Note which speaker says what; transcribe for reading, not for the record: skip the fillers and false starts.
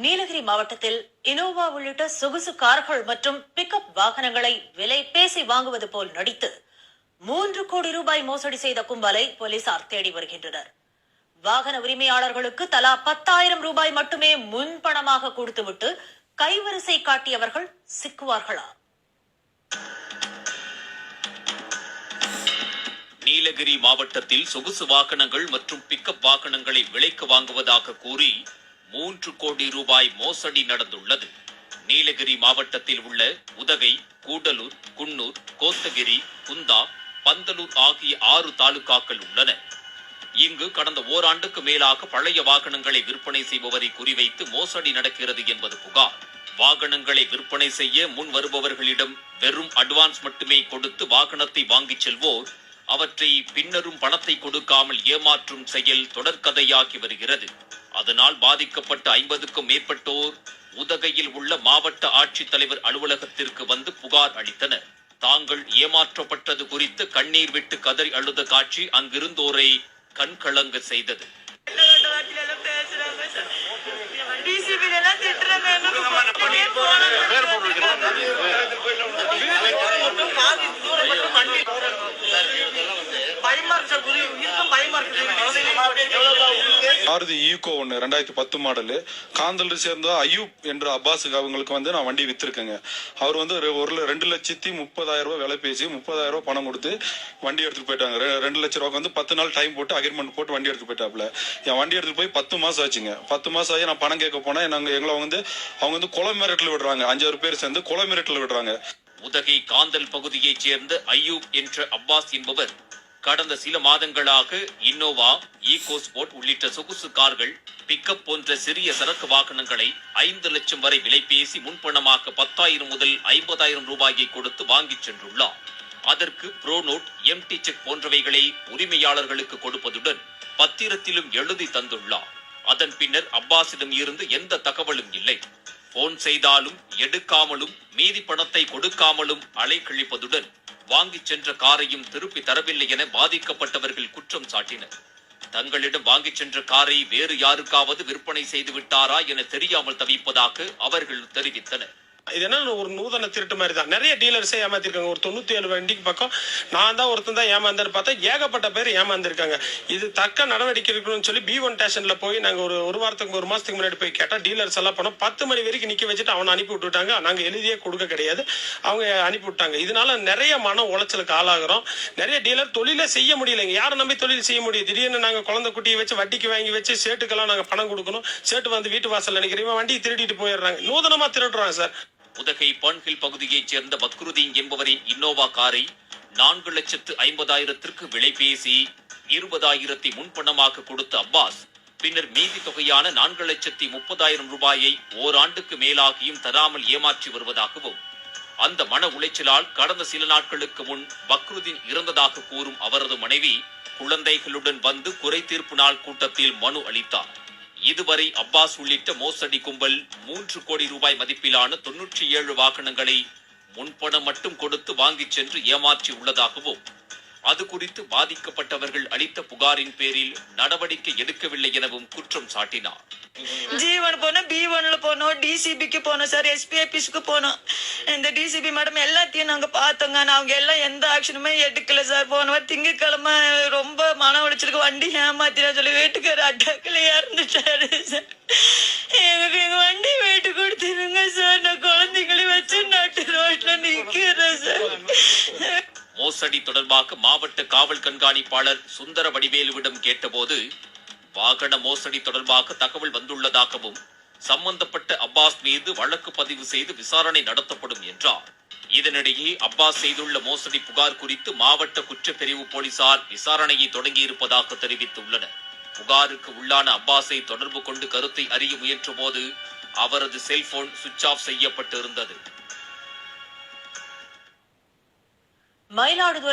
Speaker 1: நீலகிரி மாவட்டத்தில் இனோவா உள்ளிட்ட சொகுசு கார்கள் மற்றும் பிக்கப் வாகனங்களை விலை பேசி வாங்குவது போல் நடித்து 3 கோடி ரூபாய் மோசடி செய்த கும்பலை போலீசார் தேடி வருகின்றனர். வாகன உரிமையாளர்களுக்கு தலா 10,000 ரூபாய் மட்டுமே முன்பணமாக கொடுத்துவிட்டு கைவரிசை காட்டியவர்கள் சிக்குவார்களா?
Speaker 2: நீலகிரி மாவட்டத்தில் சொகுசு வாகனங்கள் மற்றும் பிக்கப் வாகனங்களை விலைக்கு வாங்குவதாக கூறி 3 கோடி ரூபாய் மோசடி நடந்துள்ளது. நீலகிரி மாவட்டத்தில் உள்ள உதகை, கூடலூர், குன்னூர், கோத்தகிரி, குந்தா, பந்தலூர் ஆகிய 6 தாலுகாக்கள் உள்ளன. இங்கு கடந்த ஓராண்டுக்கு மேலாக பழைய வாகனங்களை விற்பனை செய்பவரை குறிவைத்து மோசடி நடக்கிறது என்பது புகார். வாகனங்களை விற்பனை செய்ய முன் வருபவர்களிடம் வெறும் அட்வான்ஸ் மட்டுமே கொடுத்து வாகனத்தை வாங்கிச் செல்வோர் அவற்றை பின்னரும் பணத்தை கொடுக்காமல் ஏமாற்றும் செயல் தொடர்கதையாகி வருகிறது. அதனால் பாதிக்கப்பட்ட 50க்கும் மேற்பட்டோர் உதகையில் உள்ள மாவட்ட ஆட்சித்தலைவர் அலுவலகத்திற்கு வந்து புகார் அளித்தனர். தாங்கள் ஏமாற்றப்பட்டது குறித்து கண்ணீர் விட்டு கதறி அழுத காட்சி அங்கிருந்தோரை கண்கலங்க செய்தது.
Speaker 3: மாருதி ஈகோ 2010 மாடலு காந்தல் சேர்ந்த அயூப் என்ற அப்பாஸுக்கு அவங்களுக்கு வந்து நான் வண்டி வித்திருக்கேங்க. அவர் வந்து 2,30,000 ரூபாய் விலை பேசி 30,000 ரூபாய் பணம் கொடுத்து வண்டி எடுத்துட்டு போயிட்டாங்க. 2 லட்சம் ரூபாய்க்கு வந்து 10 நாள் டைம் போட்டு அக்ரிமெண்ட் போட்டு வண்டி எடுத்துட்டு போயிட்டாப்ல. என் வண்டி எடுத்துட்டு போய் 10 மாசம் ஆச்சுங்க. 10 மாசம் ஆகி நான் பணம் கேட்க போனா எங்களை அவங்க வந்து கொலை மிரட்டல் விடுறாங்க. 5-6 பேர் சேர்ந்து கொலை மிரட்டல் விடுறாங்க.
Speaker 2: உதகை காந்தல் பகுதியைச் சேர்ந்த அயூப் என்ற அப்பாஸ் என்பவர் கடந்த சில மாதங்களாக இன்னோவா, ஈகோ ஸ்போர்ட் உள்ளிட்ட சொகுசு கார்கள், பிக்கப் போன்ற சிறிய சரக்கு வாகனங்களை 5 லட்சம் வரை விலை பேசி முன்பணமாக 10,000 முதல் 50,000 ரூபாயை கொடுத்து வாங்கிச் சென்றுள்ளார். அதற்கு ப்ரோ நோட், எம்டி செக் போன்றவைகளை உரிமையாளர்களுக்கு கொடுப்பதுடன் பத்திரத்திலும் எழுதி தந்துள்ளார். அதன் பின்னர் அப்பாஸிடம் இருந்து எந்த தகவலும் இல்லை. போன் செய்தாலும் எடுக்காமலும் மீதி பணத்தை கொடுக்காமலும் அலைக்கழிப்பதுடன் வாங்கிச் சென்ற காரையும் திருப்பி தரவில்லை என பாதிக்கப்பட்டவர்கள் குற்றம் சாட்டினர். தங்களிடம் வாங்கிச் சென்ற காரை வேறு யாருக்காவது விற்பனை செய்து விட்டாரா என தெரியாமல் தவிப்பதாக அவர்கள் தெரிவித்தனர்.
Speaker 4: இது என்ன ஒரு நூதன திருட்டு மாதிரி தான். நிறைய டீலர்ஸே ஏமாத்திருக்காங்க. ஒரு 97 வண்டிக்கு பக்கம் நான் தான் ஒருத்தன் தான் ஏமாந்தாரு பார்த்தா ஏகப்பட்ட பேர் ஏமாந்துருக்காங்க. இது தக்க நடவடிக்கை இருக்கணும்னு சொல்லி B1 ஸ்டேஷன்ல போய் நாங்க ஒரு வாரத்துக்கு 1 மாசத்துக்கு முன்னாடி போய் கேட்டா டீலர்ஸ் எல்லாம் போனோம் 10 மணி வரைக்கும் நிக்க வச்சுட்டு அவனை அனுப்பி விட்டுட்டாங்க. நாங்க எழுதியே கொடுக்க கிடையாது, அவங்க அனுப்பி விட்டாங்க. இதனால நிறைய மன உளைச்சலுக்கு ஆளாகிறோம். நிறைய டீலர் தொழிலே செய்ய முடியலைங்க. யாரை நம்பி தொழில் செய்ய முடியும்? திடீர்னு நாங்க குழந்தை குட்டியை வச்சு வட்டிக்கு வாங்கி வச்சு சேட்டுக்கெல்லாம் நாங்க பணம் கொடுக்கணும். சேட்டு வந்து வீட்டு வாசல் நினைக்கிறீங்க வண்டியை திருடிட்டு போயிடுறாங்க. நூதனமா திருடுறாங்க சார்.
Speaker 2: உதகை பன்ஹில் பகுதியைச் சேர்ந்த பக்ருதீன் என்பவரின் இன்னோவா காரை 4,50,000 விலை பேசி 20,000 முன்பணமாக கொடுத்த அப்பாஸ் பின்னர் மீதி தொகையான 4,30,000 ரூபாயை ஓராண்டுக்கு மேலாகியும் தராமல் ஏமாற்றி வருவதாகவும் அந்த மன உளைச்சலால் கடந்த சில நாட்களுக்கு முன் பக்ருதீன் இறந்ததாக கூறும் அவரது மனைவி குழந்தைகளுடன் வந்து குறை தீர்ப்பு நாள் கூட்டத்தில் மனு அளித்தார். இதுவரை அப்பாஸ் உள்ளிட்ட மோசடி கும்பல் 3 கோடி ரூபாய் மதிப்பிலான 97 வாகனங்களை முன்பணம் மட்டும் கொடுத்து வாங்கிச் சென்று ஏமாற்றி உள்ளதாகவும் அது குறித்து பாதிக்கப்பட்டவர்கள் அளித்த புகாரின் பேரில் நடவடிக்கை எடுக்கவில்லை எனவும் குற்றம் சாட்டினார்.
Speaker 5: G1 போனோம், B1ல போனோம், DCBக்கு போனோம் சார், SP ஆபீஸ்க்கு போனோம். இந்த DCB மேடம் எல்லாத்தையும் நாங்க பார்த்தோங்க. அவங்க எல்லாம் எந்த ஆக்ஷனுமே எடுக்கல சார். போனவர் திங்கட்கிழமை ரொம்ப மன உளைச்சலுக்கு வண்டி ஏமாத்தினா சொல்லி வீட்டுக்கார அட்டாக்கில் இறந்துட்டாரு சார். எங்க வண்டி வீட்டு கொடுத்துருங்க சார். நான் குழந்தைங்களை வச்சு நாட்டு ரோட்ல நிக்கிறேன் சார்.
Speaker 2: மோசடி தொடர்பாக மாவட்ட காவல் கண்காணிப்பாளர் சுந்தர வடிவேலுவிடம் கேட்டபோது வாகன மோசடி தொடர்பாக தகவல் வந்துள்ளதாகவும் சம்பந்தப்பட்ட அப்பாஸ் மீது வழக்கு பதிவு செய்து விசாரணை நடத்தப்படும் என்றார். இதனிடையே அப்பாஸ் செய்துள்ள மோசடி புகார் குறித்து மாவட்ட குற்றப்பிரிவு போலீசார் விசாரணையை தொடங்கியிருப்பதாக தெரிவித்துள்ளனர். புகாருக்கு உள்ளான அப்பாஸை தொடர்பு கொண்டு கருத்தை அறிய முயன்ற போது அவரது செல்போன் சுவிட்ச் ஆஃப் செய்யப்பட்டிருந்தது.
Speaker 1: மயிலாடுதுறை